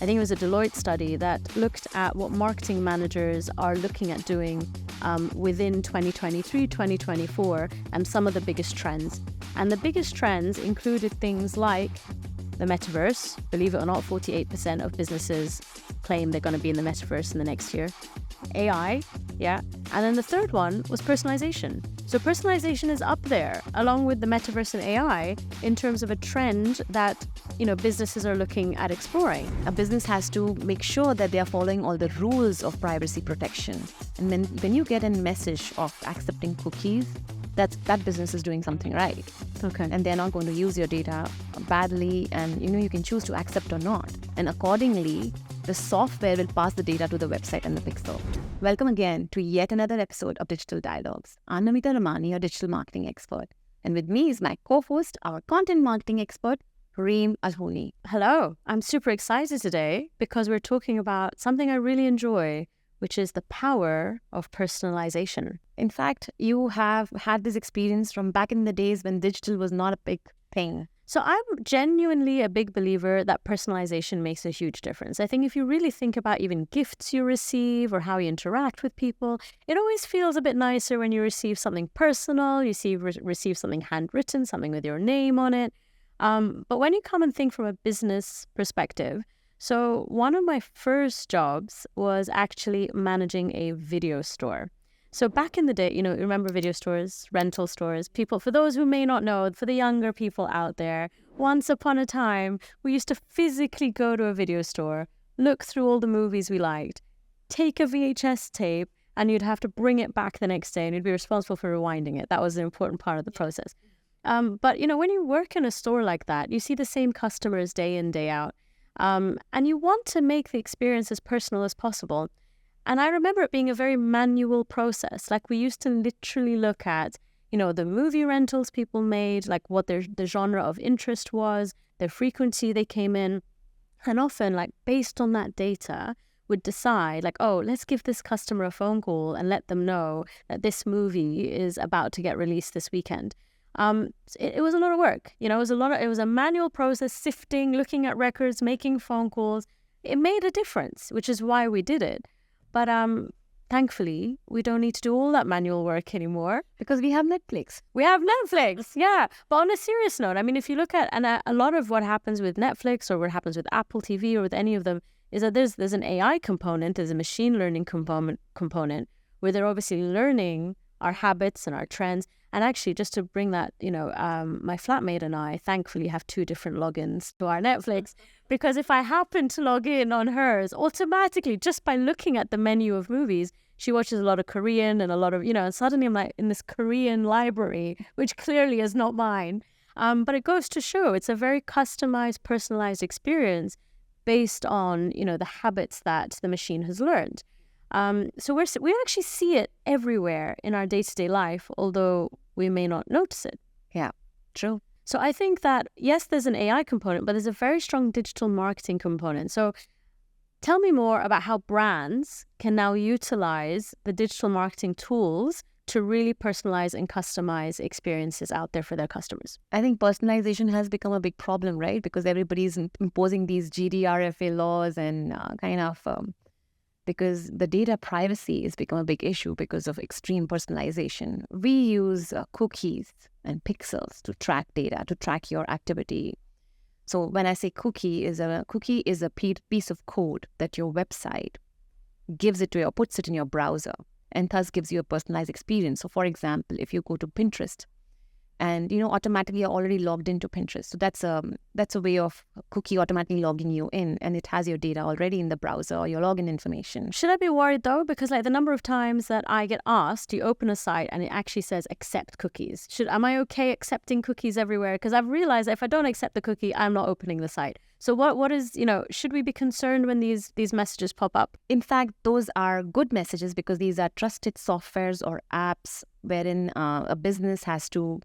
I think it was a Deloitte study that looked at what marketing managers are looking at doing within 2023, 2024, and some of the biggest trends. And the biggest trends included things like the metaverse. Believe it or not, 48% of businesses claim they're going to be in the metaverse in the next year. AI, yeah. And then the third one was personalization. So personalization is up there along with the metaverse and AI in terms of a trend that, businesses are looking at exploring. A business has to make sure that they are following all the rules of privacy protection. And when you get a message of accepting cookies, that business is doing something right. Okay. And they're not going to use your data badly, and you can choose to accept or not. And accordingly, the software will pass the data to the website and the pixel. Welcome again to yet another episode of Digital Dialogues. I'm Namita, Ramani, your digital marketing expert. And with me is my co-host, our content marketing expert, Reim. Houni. Hello. I'm super excited today because we're talking about something I really enjoy, which is the power of personalization. In fact, you have had this experience from back in the days when digital was not a big thing. So I'm genuinely a big believer that personalization makes a huge difference. I think if you really think about even gifts you receive or how you interact with people, it always feels a bit nicer when you receive something personal, receive something handwritten, something with your name on it. But when you come and think from a business perspective, so one of my first jobs was actually managing a video store. So back in the day, remember video stores, rental stores, people, for those who may not know, for the younger people out there, once upon a time, we used to physically go to a video store, look through all the movies we liked, take a VHS tape, and you'd have to bring it back the next day and you'd be responsible for rewinding it. That was an important part of the process. But, when you work in a store like that, you see the same customers day in, day out. And you want to make the experience as personal as possible. And I remember it being a very manual process. Like we used to literally look at, the movie rentals people made, like what the genre of interest was, their frequency they came in. And often, like based on that data, would decide like, oh, let's give this customer a phone call and let them know that this movie is about to get released this weekend. It was a lot of work. It was a manual process, sifting, looking at records, making phone calls. It made a difference, which is why we did it. But thankfully, we don't need to do all that manual work anymore Because we have Netflix. We have Netflix, yeah. But on a serious note, I mean, if you look at, and a lot of what happens with Netflix or what happens with Apple TV or with any of them is that there's an AI component, there's a machine learning component where they're obviously learning our habits and our trends. And actually, just to bring that, my flatmate and I thankfully have 2 different logins to our Netflix, because if I happen to log in on hers, automatically, just by looking at the menu of movies, she watches a lot of Korean and a lot of, and suddenly I'm like in this Korean library, which clearly is not mine. But it goes to show it's a very customized, personalized experience based on, the habits that the machine has learned. So we actually see it everywhere in our day-to-day life, although we may not notice it. Yeah, true. So I think that, yes, there's an AI component, but there's a very strong digital marketing component. So tell me more about how brands can now utilize the digital marketing tools to really personalize and customize experiences out there for their customers. I think personalization has become a big problem, right? Because everybody's imposing these GDRFA laws and because the data privacy has become a big issue because of extreme personalization. We use cookies and pixels to track data, to track your activity. So when I say cookie is a piece of code that your website gives it to you or puts it in your browser and thus gives you a personalized experience. So for example, if you go to Pinterest and automatically you're already logged into Pinterest. So that's a way of cookie automatically logging you in, and it has your data already in the browser or your login information. Should I be worried though? Because like the number of times that I get asked, you open a site and it actually says accept cookies. Am I okay accepting cookies everywhere? Because I've realized that if I don't accept the cookie, I'm not opening the site. So what is, should we be concerned when these messages pop up? In fact, those are good messages because these are trusted softwares or apps wherein a business has to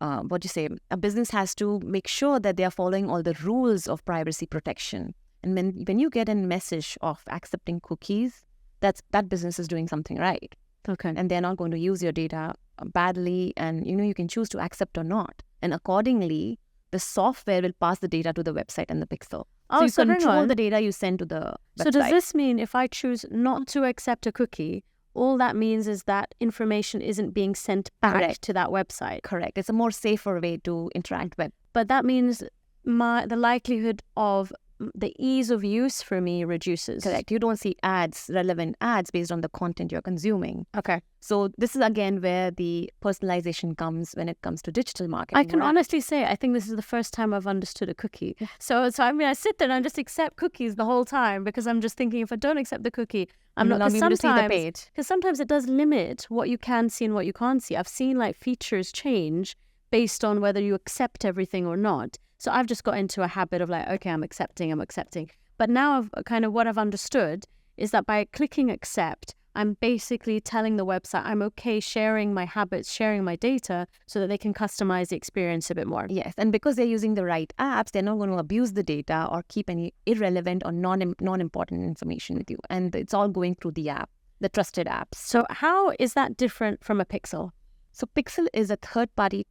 a business has to make sure that they are following all the rules of privacy protection. And when you get a message of accepting cookies, that business is doing something right. Okay. And they're not going to use your data badly, and you can choose to accept or not. And accordingly, the software will pass the data to the website and the pixel. Oh, So you so hang control on. the data you send to the website. So does this mean if I choose not to accept a cookie, all that means is that information isn't being sent back Correct. to that website? Correct. It's a more safer way to interact with. But that means the likelihood of the ease of use for me reduces. Correct. You don't see ads, relevant ads based on the content you're consuming. Okay. So this is again where the personalization comes when it comes to digital marketing. I can honestly say I think this is the first time I've understood a cookie. So I mean, I sit there and I just accept cookies the whole time because I'm just thinking if I don't accept the cookie, I'm not going to be able to see the page. Because sometimes it does limit what you can see and what you can't see. I've seen like features change based on whether you accept everything or not. So I've just got into a habit of like, okay, I'm accepting. But now what I've understood is that by clicking accept, I'm basically telling the website I'm okay sharing my habits, sharing my data so that they can customize the experience a bit more. Yes, and because they're using the right apps, they're not going to abuse the data or keep any irrelevant or non-important information with you. And it's all going through the app, the trusted apps. So how is that different from a pixel? So Pixel is a third-party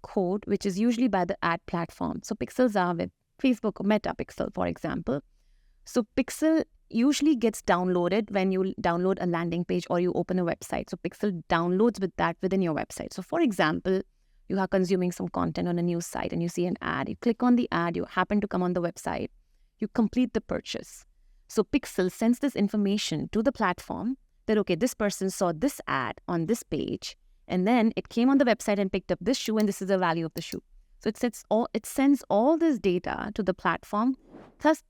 code, which is usually by the ad platform. So Pixels are with Facebook or Meta Pixel, for example. So Pixel usually gets downloaded when you download a landing page or you open a website. So Pixel downloads with that within your website. So for example, you are consuming some content on a news site and you see an ad. You click on the ad, you happen to come on the website, you complete the purchase. So Pixel sends this information to the platform that, okay, this person saw this ad on this page, and then it came on the website and picked up this shoe, and this is the value of the shoe. So it sends all this data to the platform, thus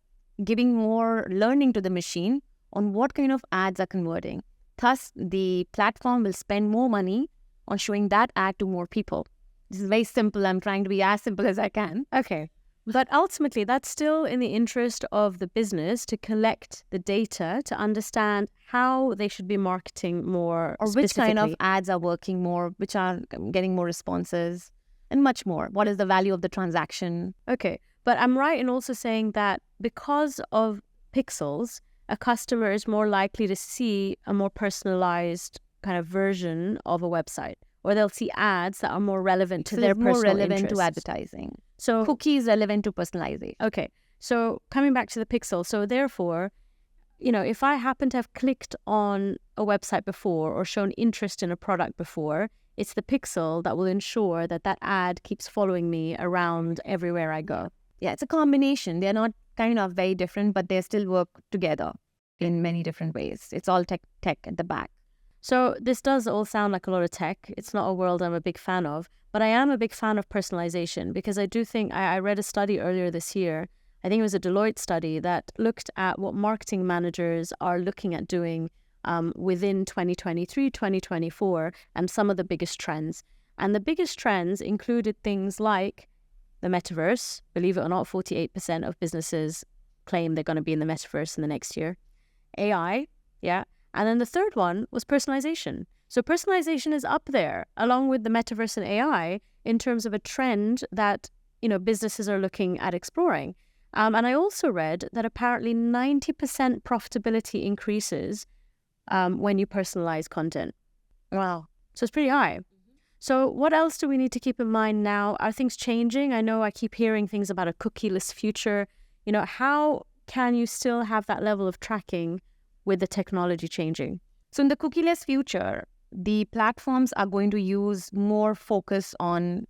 giving more learning to the machine on what kind of ads are converting. Thus, the platform will spend more money on showing that ad to more people. This is very simple. I'm trying to be as simple as I can. Okay. But ultimately, that's still in the interest of the business to collect the data to understand how they should be marketing more or which kind of ads are working more, which are getting more responses, and much more. What is the value of the transaction? Okay. But I'm right in also saying that because of pixels, a customer is more likely to see a more personalized kind of version of a website, or they'll see ads that are more relevant to their personal more relevant interests. to advertising. So cookie is relevant to personalization. Okay. So coming back to the pixel, so therefore, if I happen to have clicked on a website before or shown interest in a product before, it's the pixel that will ensure that that ad keeps following me around everywhere I go. Yeah, it's a combination. They're not kind of very different, but they still work together in many different ways. It's all tech at the back. So this does all sound like a lot of tech. It's not a world I'm a big fan of, but I am a big fan of personalization because I do think I read a study earlier this year. I think it was a Deloitte study that looked at what marketing managers are looking at doing within 2023, 2024, and some of the biggest trends. And the biggest trends included things like the metaverse. Believe it or not, 48% of businesses claim they're going to be in the metaverse in the next year. AI, yeah. And then the third one was personalization. So personalization is up there along with the metaverse and AI in terms of a trend that, businesses are looking at exploring. And I also read that apparently 90% profitability increases when you personalize content. Wow. So it's pretty high. So what else do we need to keep in mind now? Are things changing? I know I keep hearing things about a cookieless future. How can you still have that level of tracking with the technology changing? So in the cookieless future, the platforms are going to use more focus on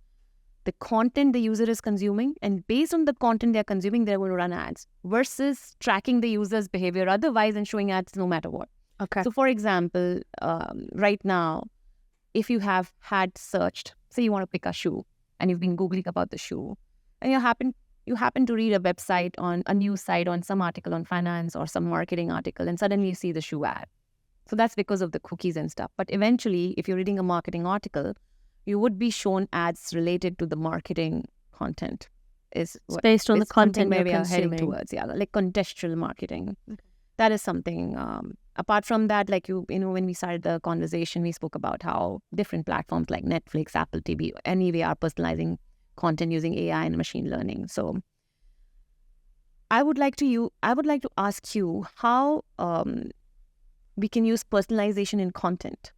the content the user is consuming, and based on the content they're consuming, they're going to run ads versus tracking the user's behavior otherwise and showing ads no matter what. Okay. So for example, right now, if you have had searched, say you want to pick a shoe and you've been Googling about the shoe, and you happen to read a website on a news site on some article on finance or some marketing article, and suddenly you see the shoe ad. So that's because of the cookies and stuff. But eventually, if you're reading a marketing article, you would be shown ads related to the marketing content. It's based on the content where we are consuming. heading towards, like contextual marketing. Okay. That is something. Apart from that, like when we started the conversation, we spoke about how different platforms like Netflix, Apple TV, anyway are personalizing content using AI and machine learning. So I would like to ask you how we can use personalization in content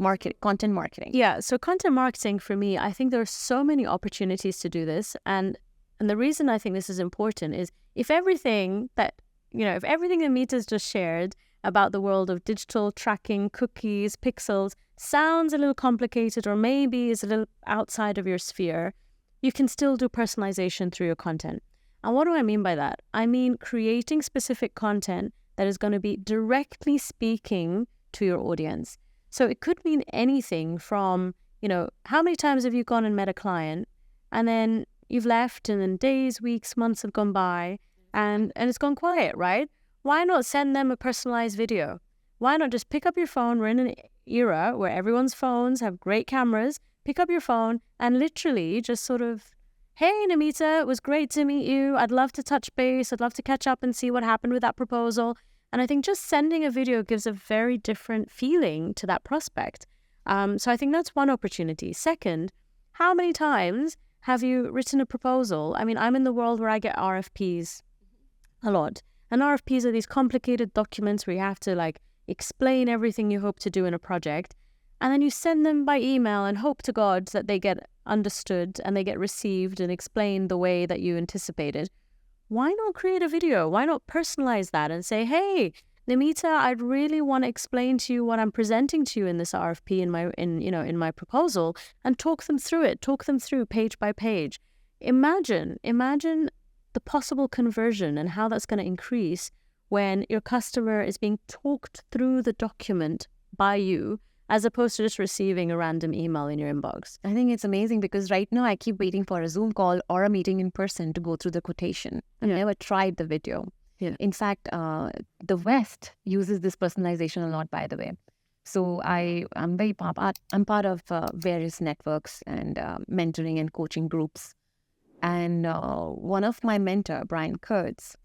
marketing. Yeah, so content marketing for me, I think there are so many opportunities to do this. And And the reason I think this is important is if everything that Namita's just shared about the world of digital tracking, cookies, pixels sounds a little complicated or maybe is a little outside of your sphere, you can still do personalization through your content. And what do I mean by that? I mean creating specific content that is going to be directly speaking to your audience. So it could mean anything from, how many times have you gone and met a client and then you've left and then days, weeks, months have gone by and it's gone quiet, right? Why not send them a personalized video? Why not just pick up your phone? We're in an era where everyone's phones have great cameras. Pick up your phone and literally just sort of, hey, Namita, it was great to meet you. I'd love to touch base. I'd love to catch up and see what happened with that proposal. And I think just sending a video gives a very different feeling to that prospect. So I think that's one opportunity. Second, how many times have you written a proposal? I mean, I'm in the world where I get RFPs a lot. And RFPs are these complicated documents where you have to explain everything you hope to do in a project. And then you send them by email and hope to God that they get understood and they get received and explained the way that you anticipated. Why not create a video? Why not personalize that and say, hey, Namita, I'd really want to explain to you what I'm presenting to you in this RFP in my proposal, and talk them through it, talk them through page by page. Imagine the possible conversion and how that's going to increase when your customer is being talked through the document by you, as opposed to just receiving a random email in your inbox. I think it's amazing because right now I keep waiting for a Zoom call or a meeting in person to go through the quotation. I've never tried the video. Yeah. In fact, the West uses this personalization a lot, by the way. So I'm part of various networks and mentoring and coaching groups. And one of my mentor, Brian Kurtz,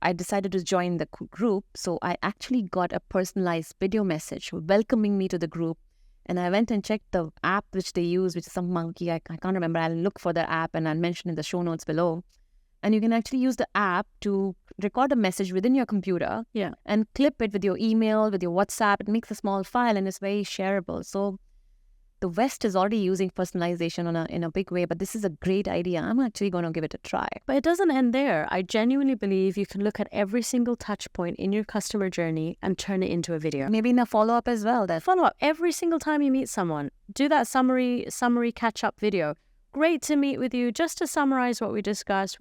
I decided to join the group. So I actually got a personalized video message welcoming me to the group. And I went and checked the app which they use, which is some monkey. I can't remember. I'll look for the app and I'll mention in the show notes below. And you can actually use the app to record a message within your computer and clip it with your email, with your WhatsApp. It makes a small file and it's very shareable. So the West is already using personalization in a big way, but this is a great idea. I'm actually going to give it a try. But it doesn't end there. I genuinely believe you can look at every single touch point in your customer journey and turn it into a video. Maybe in a follow-up as well. Follow-up. Every single time you meet someone, do that summary catch-up video. Great to meet with you. Just to summarize what we discussed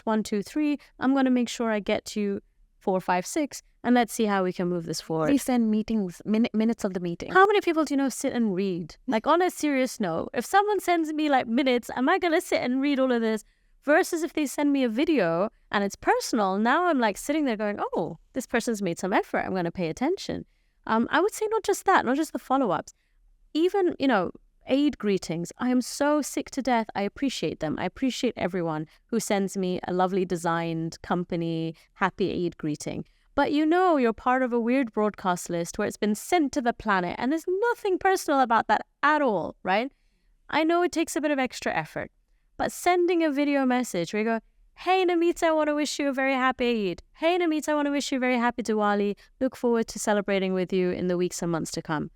1, 2, 3. I'm going to make sure I get to 4, 5, 6, and let's see how we can move this forward. Please send minutes of the meeting. How many people do you know sit and read? On a serious note, if someone sends me minutes, am I going to sit and read all of this? Versus if they send me a video and it's personal, now I'm sitting there going, oh, this person's made some effort. I'm going to pay attention. I would say not just that, not just the follow-ups. Even, aid greetings. I am so sick to death. I appreciate them. I appreciate everyone who sends me a lovely designed company happy aid greeting. But you're part of a weird broadcast list where it's been sent to the planet and there's nothing personal about that at all, right? I know it takes a bit of extra effort, but sending a video message where you go, hey Namita, I want to wish you a very happy Eid. Hey Namita, I want to wish you a very happy Diwali. Look forward to celebrating with you in the weeks and months to come.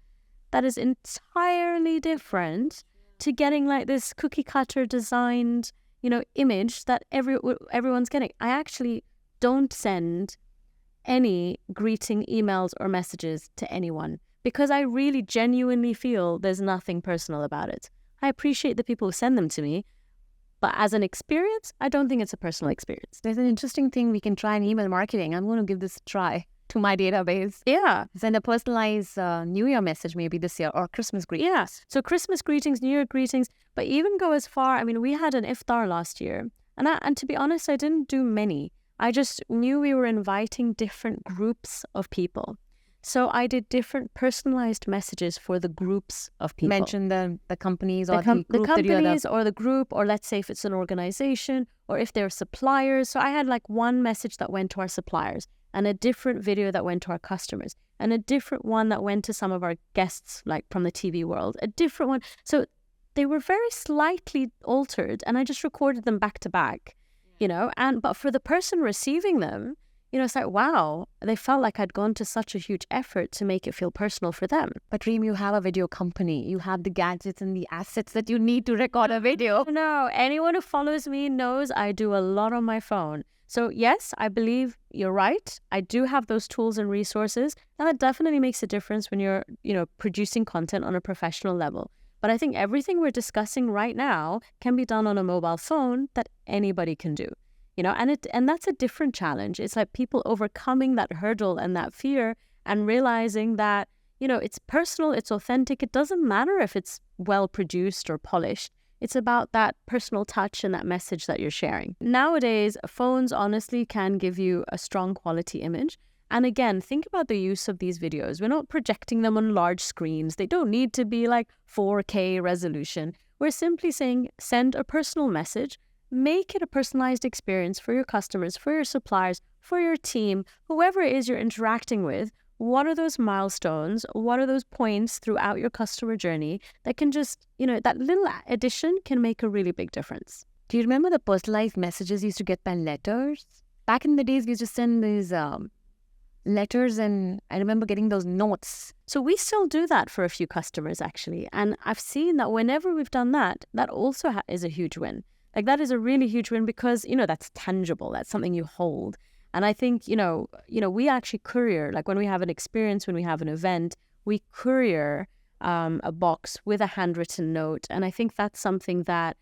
That is entirely different to getting this cookie cutter designed, image that everyone's getting. I actually don't send any greeting emails or messages to anyone because I really genuinely feel there's nothing personal about it. I appreciate the people who send them to me, but as an experience, I don't think it's a personal experience. There's an interesting thing we can try in email marketing. I'm going to give this a try to my database. Yeah. Send a personalized New Year message maybe this year or Christmas greetings. Yeah. So Christmas greetings, New Year greetings, but even go as far. I mean, we had an iftar last year and to be honest, I didn't do many. I just knew we were inviting different groups of people. So I did different personalized messages for the groups of people. Mention the companies or the group. The companies or the group, or let's say if it's an organization or if they're suppliers. So I had one message that went to our suppliers and a different video that went to our customers and a different one that went to some of our guests from the TV world, a different one. So they were very slightly altered and I just recorded them back to back, but for the person receiving them, it's like, wow, they felt like I'd gone to such a huge effort to make it feel personal for them. But Reem, you have a video company. You have the gadgets and the assets that you need to record a video. No, anyone who follows me knows I do a lot on my phone. So yes, I believe you're right. I do have those tools and resources, and that definitely makes a difference when you're, producing content on a professional level. But I think everything we're discussing right now can be done on a mobile phone that anybody can do. And that's a different challenge. It's like people overcoming that hurdle and that fear and realizing that, it's personal, it's authentic. It doesn't matter if it's well produced or polished. It's about that personal touch and that message that you're sharing. Nowadays, phones honestly can give you a strong quality image. And again, think about the use of these videos. We're not projecting them on large screens. They don't need to be like 4K resolution. We're simply saying, send a personal message, make it a personalized experience for your customers, for your suppliers, for your team, whoever it is you're interacting with. What are those milestones? What are those points throughout your customer journey that can just, that little addition can make a really big difference? Do you remember the personalized messages used to get by letters? Back in the days, we used to send these letters, and I remember getting those notes. So we still do that for a few customers, actually. And I've seen that whenever we've done that, that also is a huge win. Like that is a really huge win because, that's tangible. That's something you hold. And I think, we actually courier, like when we have an experience, when we have an event, we courier a box with a handwritten note. And I think that's something that,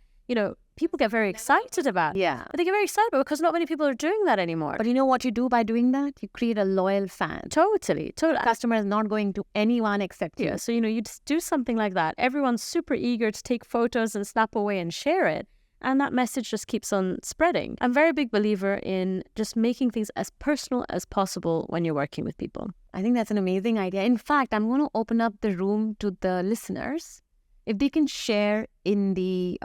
people get very excited about. Yeah. But they get very excited about because not many people are doing that anymore. But you know what you do by doing that? You create a loyal fan. Totally. The customer is not going to anyone except you. Yeah. So, you just do something like that. Everyone's super eager to take photos and snap away and share it. And that message just keeps on spreading. I'm a very big believer in just making things as personal as possible when you're working with people. I think that's an amazing idea. In fact, I'm going to open up the room to the listeners. If they can share in the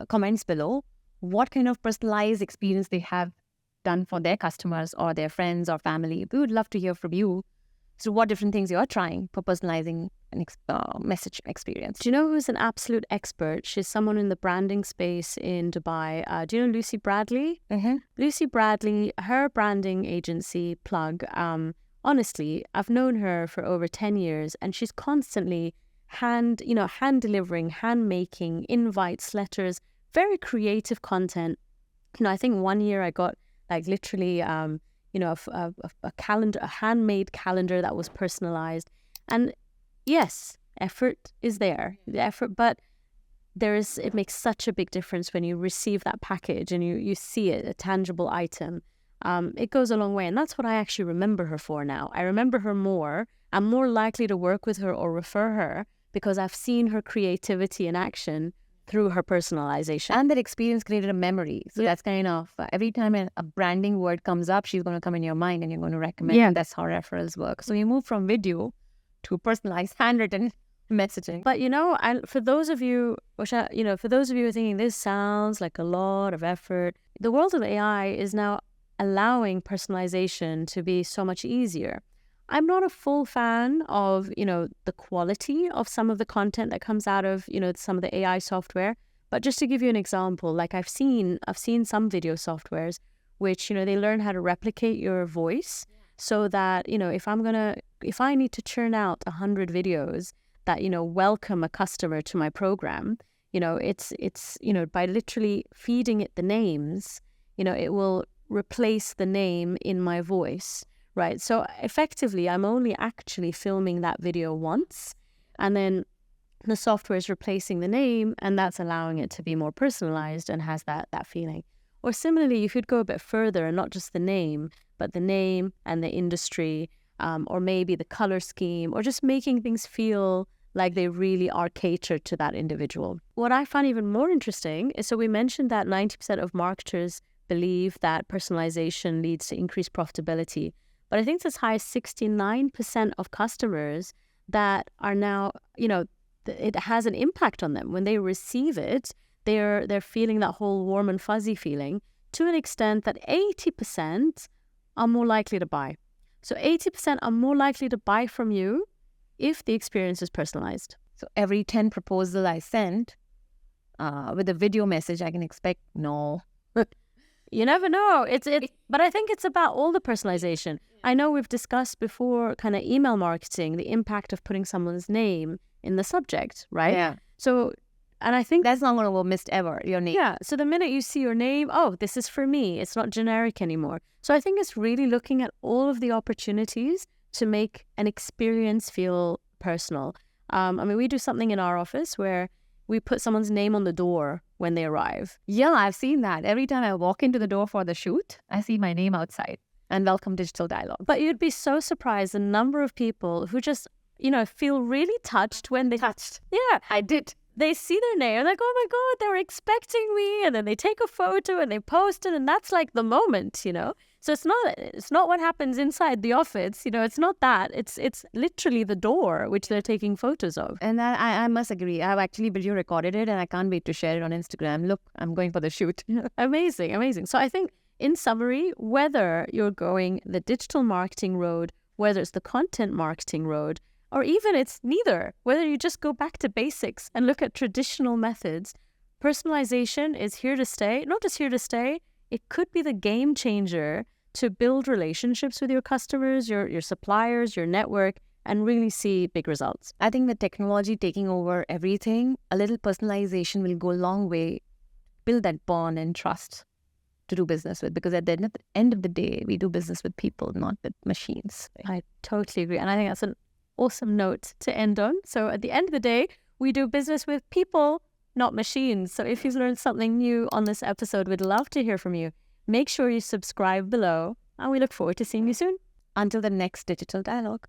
comments below what kind of personalized experience they have done for their customers or their friends or family. We would love to hear from you. So what different things you're trying for personalizing an message experience. Do you know who's an absolute expert? She's someone in the branding space in Dubai. Do you know Lucy Bradley? Mm-hmm. Lucy Bradley, her branding agency, Plug, honestly, I've known her for over 10 years and she's constantly hand delivering, hand making, invites, letters, very creative content. I think one year I got like literally a calendar, a handmade calendar that was personalized. And yes, effort is there, but it makes such a big difference when you receive that package and you see it, a tangible item. It goes a long way. And that's what I actually remember her for now. I remember her more. I'm more likely to work with her or refer her because I've seen her creativity in action through her personalization. And that experience created a memory. So that's kind of, every time a branding word comes up, she's going to come in your mind and you're going to recommend. Yeah. That's how referrals work. So you move from video to personalized handwritten messaging. But for those of you who are thinking this sounds like a lot of effort, the world of AI is now allowing personalization to be so much easier. I'm not a full fan of, the quality of some of the content that comes out of, some of the AI software. But just to give you an example, like I've seen some video softwares which, they learn how to replicate your voice so that, if I need to churn out 100 videos that, welcome a customer to my program, it's by literally feeding it the names, it will replace the name in my voice. Right. So effectively, I'm only actually filming that video once and then the software is replacing the name and that's allowing it to be more personalized and has that feeling. Or similarly, you could go a bit further and not just the name, but the name and the industry, or maybe the color scheme, or just making things feel like they really are catered to that individual. What I find even more interesting is, so we mentioned that 90% of marketers believe that personalization leads to increased profitability. But I think it's as high as 69% of customers that are now, it has an impact on them. When they receive it, they're feeling that whole warm and fuzzy feeling to an extent that 80% are more likely to buy. So 80% are more likely to buy from you if the experience is personalized. So every 10 proposal I send with a video message, I can expect no. You never know. But I think it's about all the personalization. I know we've discussed before kind of email marketing, the impact of putting someone's name in the subject, right? Yeah. So, and I think that's not going to go missed ever, your name. Yeah. So the minute you see your name, oh, this is for me. It's not generic anymore. So I think it's really looking at all of the opportunities to make an experience feel personal. I mean, we do something in our office where we put someone's name on the door when they arrive. Yeah, I've seen that. Every time I walk into the door for the shoot, I see my name outside and welcome digital dialogue. But you'd be so surprised the number of people who just, feel really touched when they... Touched. Yeah. I did. They see their name, they're like, oh my God, they were expecting me. And then they take a photo and they post it. And that's like the moment, So it's not what happens inside the office. It's not that. It's literally the door, which they're taking photos of. And I must agree. I've actually video recorded it and I can't wait to share it on Instagram. Look, I'm going for the shoot. Amazing, amazing. So I think in summary, whether you're going the digital marketing road, whether it's the content marketing road, or even it's neither, whether you just go back to basics and look at traditional methods, personalization is here to stay. Not just here to stay, it could be the game changer to build relationships with your customers, your suppliers, your network, and really see big results. I think with technology taking over everything, a little personalization will go a long way, build that bond and trust to do business with, because at the end of the day, we do business with people, not with machines. I totally agree. And I think that's an awesome note to end on. So at the end of the day, we do business with people, not machines. So if you've learned something new on this episode, we'd love to hear from you. Make sure you subscribe below, and we look forward to seeing you soon. Until the next digital dialogue.